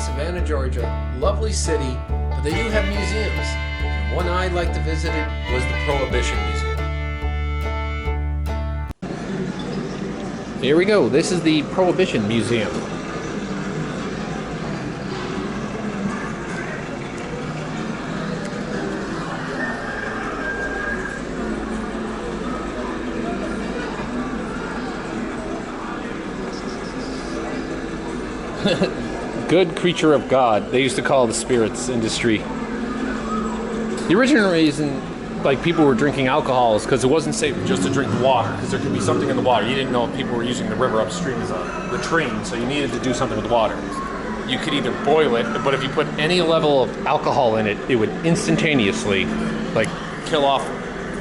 Savannah, Georgia. Lovely city, but they do have museums. And one I like to visit was the Prohibition Museum. Here we go. This is the Prohibition Museum. Good creature of God. They used to call the spirits industry. The original reason like people were drinking alcohol is because it wasn't safe just to drink water, because there could be something in the water. You didn't know if people were using the river upstream as a latrine, so you needed to do something with water. You could either boil it, but if you put any level of alcohol in it, it would instantaneously like kill off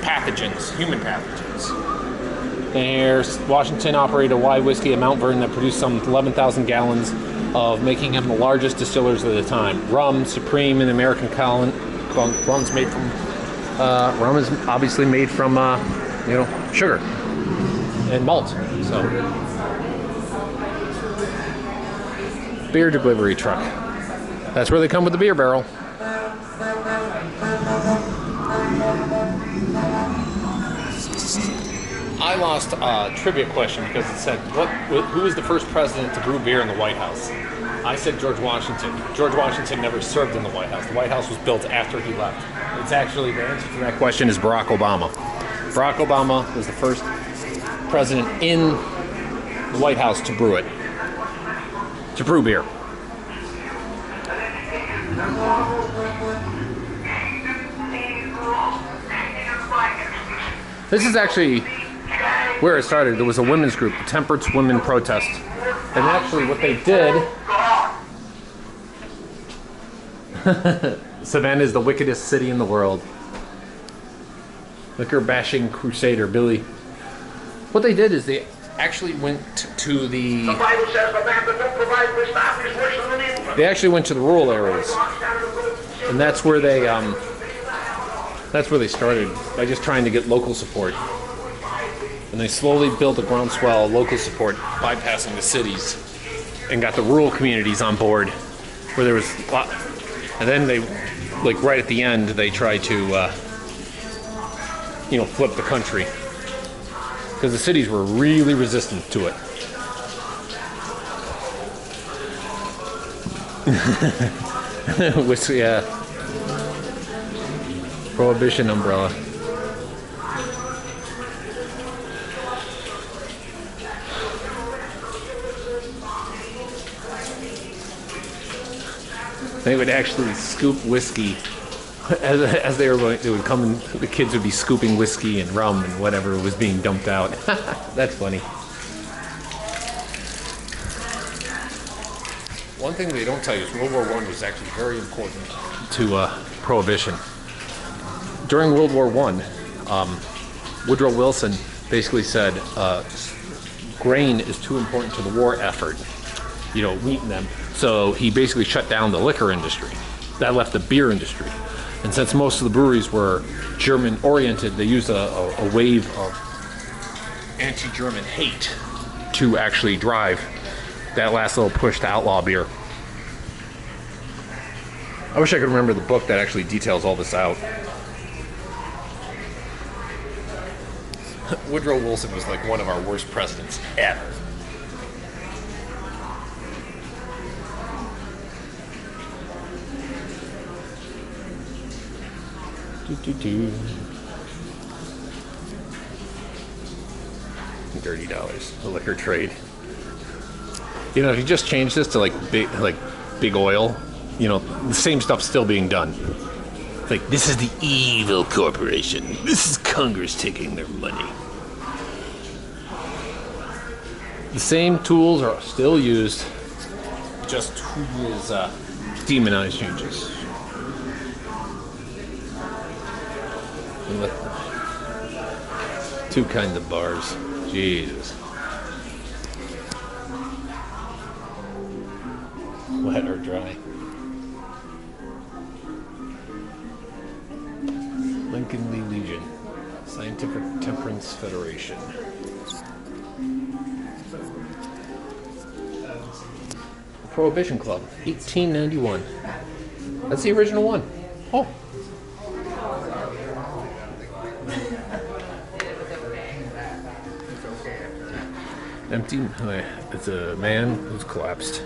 pathogens, human pathogens. And here, Washington operated a rye whiskey at Mount Vernon that produced some 11,000 gallons of, making him the largest distillers of the time. Rum, supreme in the American colony. Rum's made from, rum is obviously made from, sugar and malt. So, beer delivery truck. That's where they come with the beer barrel. I lost a trivia question because it said, who was the first president to brew beer in the White House? I said George Washington. George Washington never served in the White House. The White House was built after he left. It's actually, the answer to that question is Barack Obama. Barack Obama was the first president in the White House to brew beer. This is actually where it started. There was a women's group, the Temperance Women Protest. And actually what they did... Savannah is the wickedest city in the world. Liquor bashing crusader, Billy. What they did is they actually went to the... The Bible says the man that don't provide for his family is worse than an evil. They actually went to the rural areas. And that's where they started, by just trying to get local support. And they slowly built a groundswell of local support, bypassing the cities, and got the rural communities on board, where there was a lot. And then they, like right at the end, they tried to, flip the country, because the cities were really resistant to it. Whiskey, yeah. Prohibition umbrella. They would actually scoop whiskey as they would come and the kids would be scooping whiskey and rum and whatever was being dumped out. That's funny. One thing they don't tell you is World War I was actually very important to Prohibition. During World War I, Woodrow Wilson basically said grain is too important to the war effort, wheat and them. So he basically shut down the liquor industry. That left the beer industry. And since most of the breweries were German-oriented, they used a wave of anti-German hate to actually drive that last little push to outlaw beer. I wish I could remember the book that actually details all this out. Woodrow Wilson was like one of our worst presidents ever. Dirty dollars, the liquor trade. If you just change this to like big oil, the same stuff's still being done. Like, this is the evil corporation. This is Congress taking their money. The same tools are still used, just tools demonized changes. Two kinds of bars. Jesus. Wet or dry. Lincoln Lee Legion. Scientific Temperance Federation. Prohibition Club, 1891. That's the original one. Oh. Empty. It's a man who's collapsed.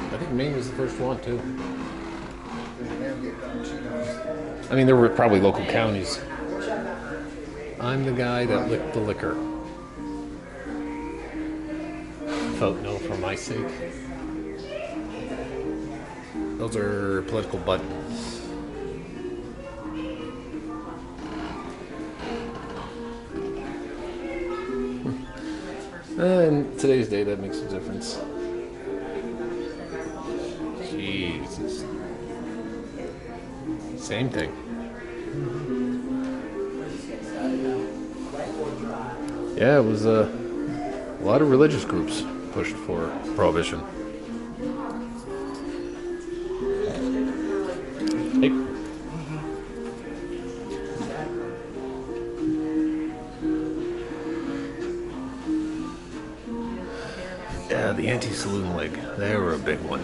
I think Maine was the first one, too. I mean, there were probably local counties. I'm the guy that licked the liquor. Vote no for my sake. Those are political buttons. In today's day, that makes a difference. Jesus. Same thing. Yeah, it was a lot of religious groups pushed for prohibition. Hey. Yeah, the Anti-Saloon League. They were a big one.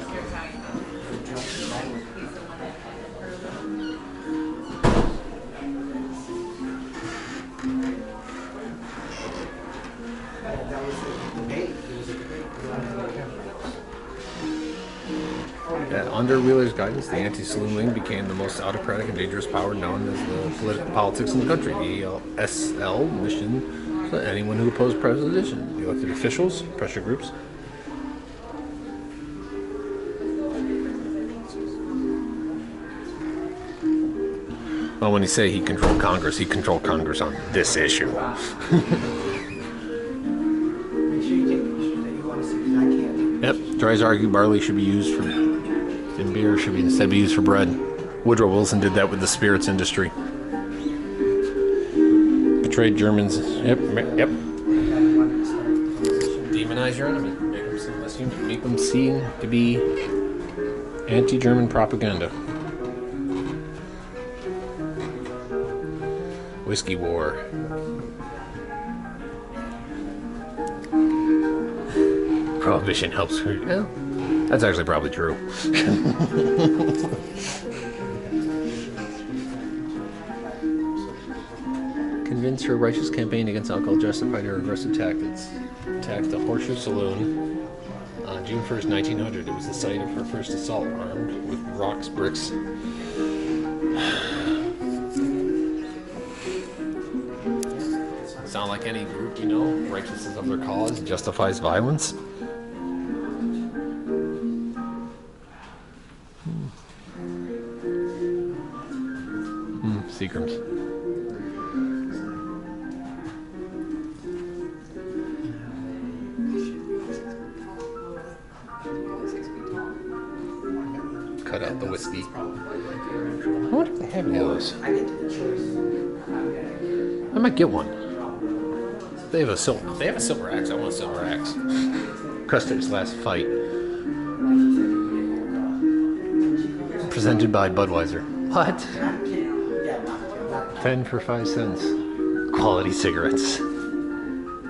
Under Wheeler's guidance, the Anti-Saloon League became the most autocratic and dangerous power known as the political politics in the country. The SL mission to anyone who opposed prohibition, the elected officials, pressure groups. Well, when you say he controlled Congress on this issue. Yep, Dries argued barley should be used for, and beer should be instead be used for bread. Woodrow Wilson did that with the spirits industry. Betrayed Germans. Yep. Demonize your enemy. Make them seem less human. Make them seem to be anti-German propaganda. Whiskey War. Prohibition helps. Well, that's actually probably true. Convinced her righteous campaign against alcohol justified her aggressive tactics. Attacked the Horseshoe Saloon on June 1st, 1900. It was the site of her first assault, armed with rocks, bricks. Sound like any group, you know, righteousness of their cause justifies violence. Seagrams. Cut out the whiskey. I wonder if they have any of those. I might get one. They have a silver axe. I want a silver axe. Custer's last fight. Presented by Budweiser. What? 10 for 5 cents. Quality cigarettes.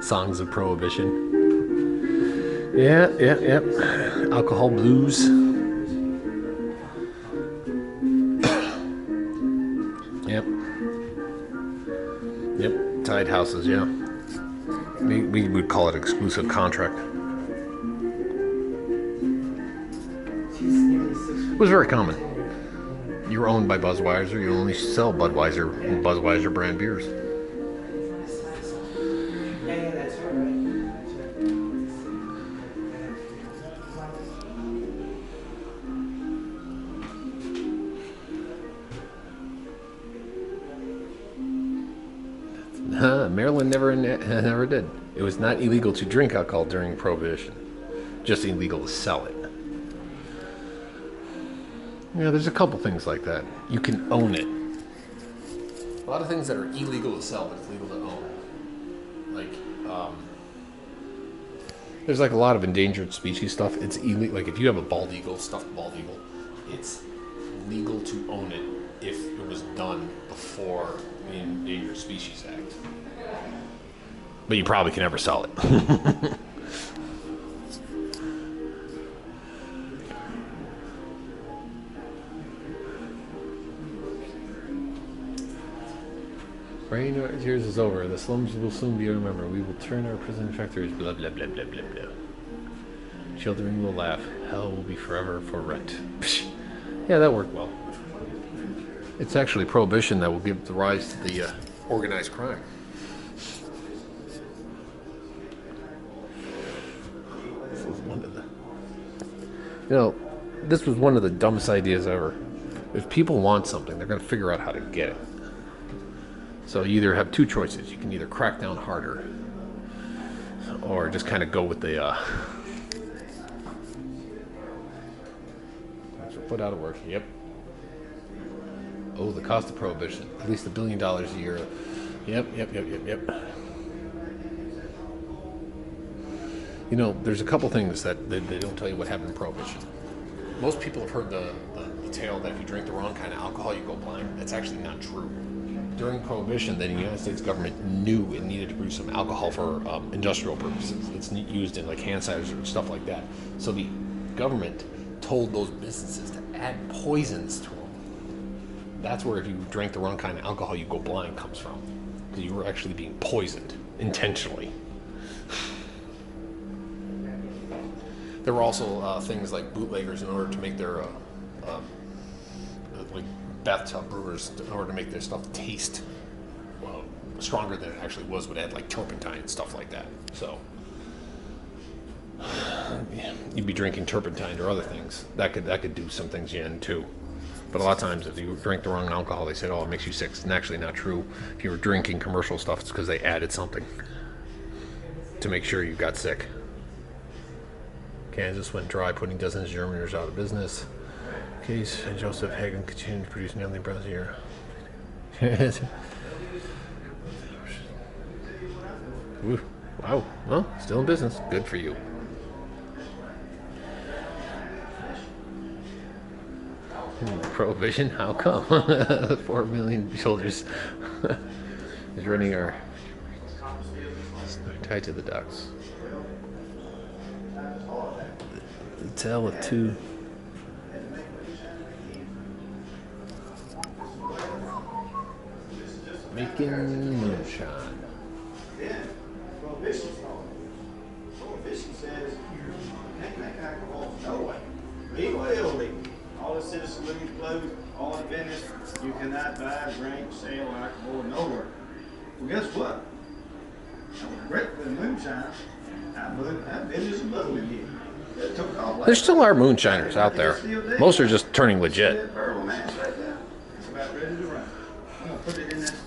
Songs of Prohibition. Yeah. Alcohol blues. Yep. Tied houses, yeah. We would call it exclusive contract. It was very common. You were owned by Budweiser, you only sell Budweiser and Budweiser brand beers. Maryland never did. It was not illegal to drink alcohol during Prohibition, just illegal to sell it. Yeah, there's a couple things like that. You can own it. A lot of things that are illegal to sell, but it's legal to own. Like, there's like a lot of endangered species stuff. It's illegal. Like if you have a bald eagle, stuffed bald eagle, it's legal to own it if it was done before the Endangered Species Act. But you probably can never sell it. Rain years is over. The slums will soon be remembered. We will turn our prison factories. Blah blah blah blah blah blah. Children will laugh. Hell will be forever for rent. Yeah, that worked well. It's actually Prohibition that will give the rise to the organized crime. This was one of the. You know, this was one of the dumbest ideas ever. If people want something, they're going to figure out how to get it. So you either have two choices. You can either crack down harder or just kind of go with the put out of work. Yep. Oh, the cost of Prohibition. At least $1 billion a year. Yep. You know, there's a couple things that they don't tell you what happened in Prohibition. Most people have heard the tale that if you drink the wrong kind of alcohol, you go blind. That's actually not true. During Prohibition, the United States government knew it needed to produce some alcohol for industrial purposes. It's used in like hand sanitizer and stuff like that. So the government told those businesses to add poisons to them. That's where if you drink the wrong kind of alcohol, you go blind comes from. Because you were actually being poisoned intentionally. There were also things like bootleggers in order to make their like bathtub brewers, in order to make their stuff taste stronger than it actually was, would add like turpentine and stuff like that. So you'd be drinking turpentine or other things that could do some things in too. But a lot of times, if you drink the wrong alcohol, they said, "Oh, it makes you sick." It's actually not true. If you were drinking commercial stuff, it's because they added something to make sure you got sick. Kansas went dry, putting dozens of Germaners out of business. Case Joseph Hagen continued to produce nearly breath a year. Wow. Well, still in business. Good for you. Prohibition? How come? 4 million soldiers is running our tied to the docks. The tale of two. Making moonshine. Prohibition says you can't make alcohol no way. Legal or illegal. All the citizens living close, all the business, you cannot buy, drink, sell alcohol nowhere. Well, guess what? That was great for the moonshine. That business is booming again. There still are moonshiners out there. Most are just turning legit.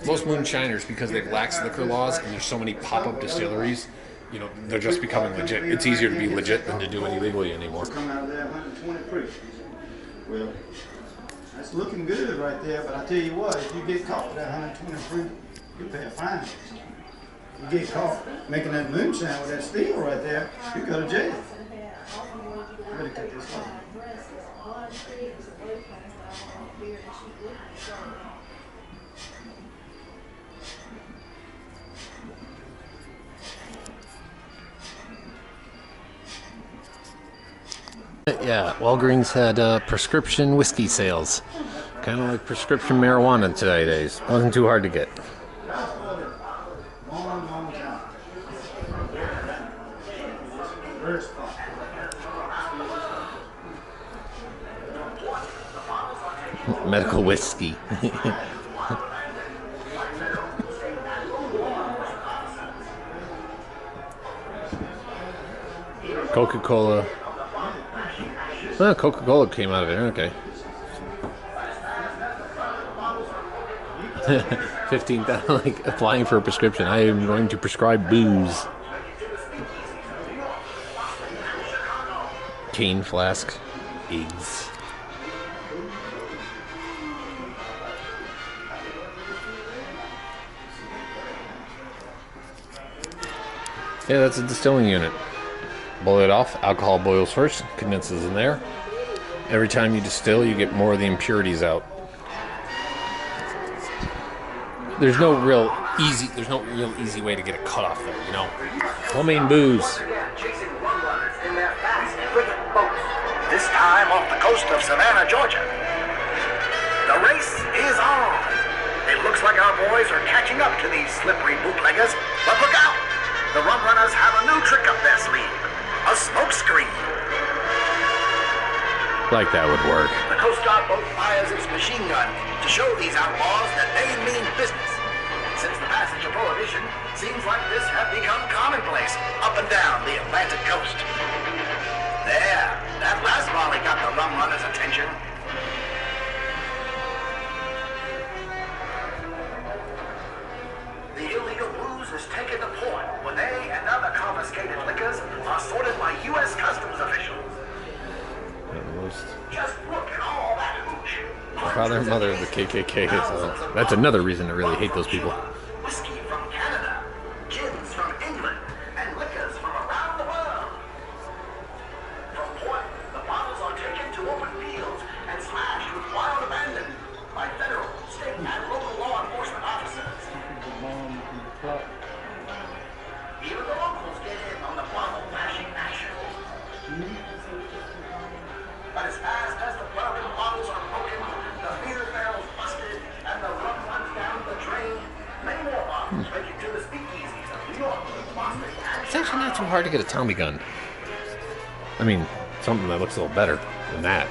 Most moonshiners, because they've laxed liquor laws and there's so many pop-up distilleries, you know, they're just becoming legit. It's easier to be legit than to do it illegally anymore. Come out of there 120 proof. Well, that's looking good right there, but I tell you what, if you get caught with that 120 proof, you pay a fine. You get caught making that moonshine with that steel right there, you go to jail. I better cut this off. Yeah, Walgreens had prescription whiskey sales. Kind of like prescription marijuana today's. Wasn't too hard to get. Medical whiskey. Coca-Cola. Oh, Coca-Cola came out of it. Okay. 15,000, like applying for a prescription. I am going to prescribe booze. Cane flask. Eggs. Yeah, that's a distilling unit. Boil it off. Alcohol boils first, condenses in there. Every time you distill, you get more of the impurities out. There's no real easy way to get a cutoff there, you know. Homemade booze. Chasing rum runners in their fast frigate boats. This time off the coast of Savannah, Georgia. The race is on. It looks like our boys are catching up to these slippery bootleggers, but look out! The rum runners have a new trick up their sleeve. A smoke screen. Like that would work. The Coast Guard boat fires its machine gun to show these outlaws that they mean business. Since the passage of Prohibition, seems like this have become commonplace up and down the Atlantic coast. There, that last volley got the rum runners' attention. The illegal booze is taken to port, where they and other confiscated liquors are sorted by U.S. Customs officials. Just look at all that hooch. Father and mother of the KKK. That's another reason to really hate those people. Whiskey from Canada, gins from England, and liquors from around the world. From port, the bottles are taken to open fields and smashed with wild abandon by federal, state, and local law enforcement officers. Even the locals get in on the bottle flashing action. But as fast as the broken bottles are broken, the beer barrels busted, and the rum runs down the drain, many more bottles make it to the speakeasies of New York, Boston, and It's actually not too hard to get a Tommy gun. I mean, something that looks a little better than that.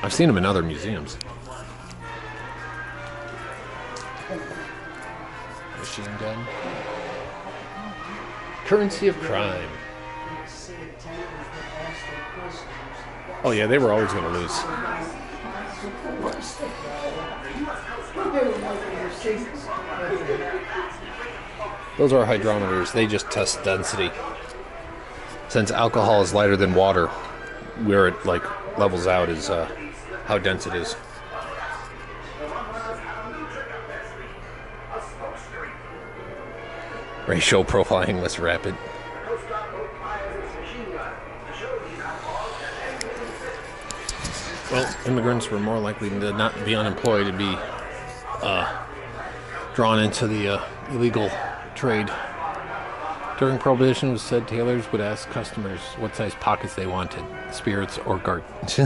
I've seen them in other museums. Machine gun. Currency of crime. Oh yeah, they were always going to lose. Those are hydrometers. They just test density. Since alcohol is lighter than water, where it like levels out is how dense it is. Racial profiling less rapid. Well, immigrants were more likely to not be unemployed, to be drawn into the illegal trade. During Prohibition, it was said tailors would ask customers what size pockets they wanted, spirits or garbage.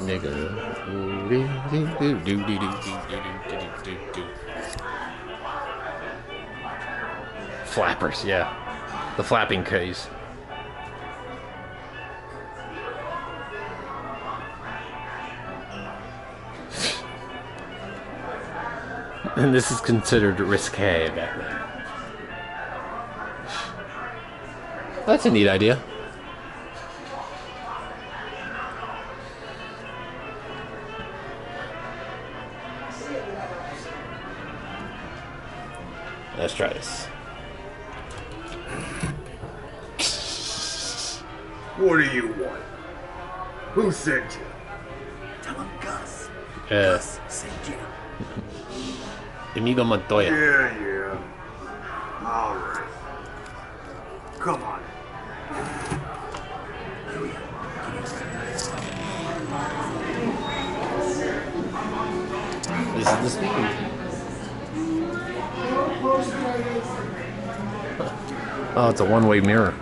Nigga. Flappers, yeah. The flapping case. And this is considered risque back then. That's a neat idea. Let's try this. What do you want? Who sent you? tell him Gus. Yes. Gus sent you. Amigo Montoya. Yeah. All right. Come on. This is the speaking. Oh, it's a one-way mirror.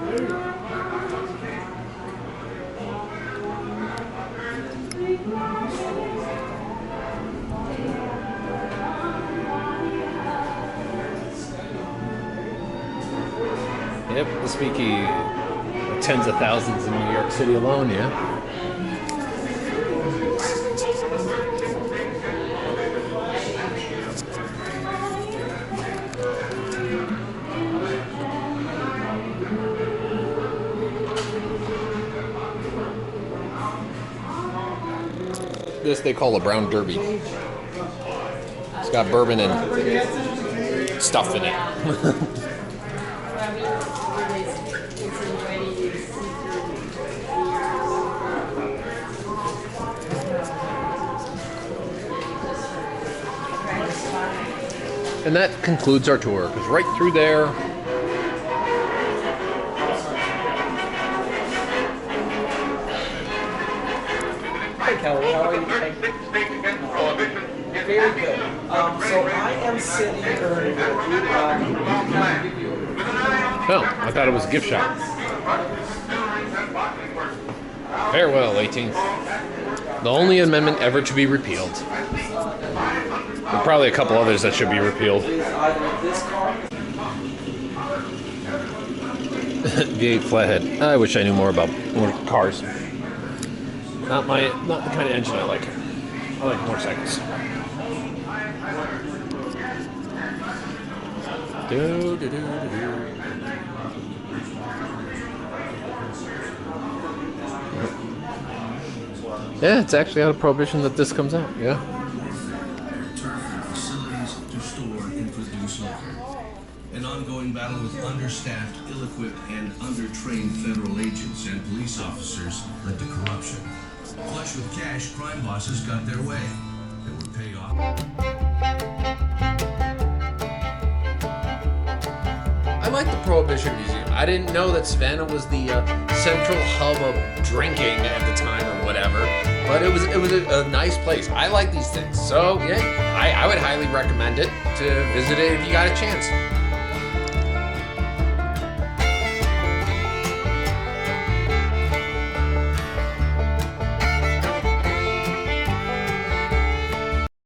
Yep, the speaky. Tens of thousands in New York City alone, yeah. This they call a brown derby. It's got bourbon and stuff in it. And that concludes our tour, because right through there, Hey Kelly, how are you today? Very good. So I am sitting currently. oh, I thought it was a gift shop. Farewell, 18th. The only amendment ever to be repealed. There are probably a couple others that should be repealed. V8 flathead. I wish I knew more about more cars. Not the kind of engine I like. I like motorcycles. Yeah, it's actually out of Prohibition that this comes out. Yeah. Facilities to store and produce liquor. An ongoing battle with understaffed, ill-equipped, and undertrained federal agents and police officers led to corruption. Flush with cash, crime bosses got their way. They were paid off. I like the Prohibition Museum. I didn't know that Savanah was the central hub of drinking at the time or whatever, but it was a nice place. I like these things, so yeah, I would highly recommend it to visit it if you got a chance.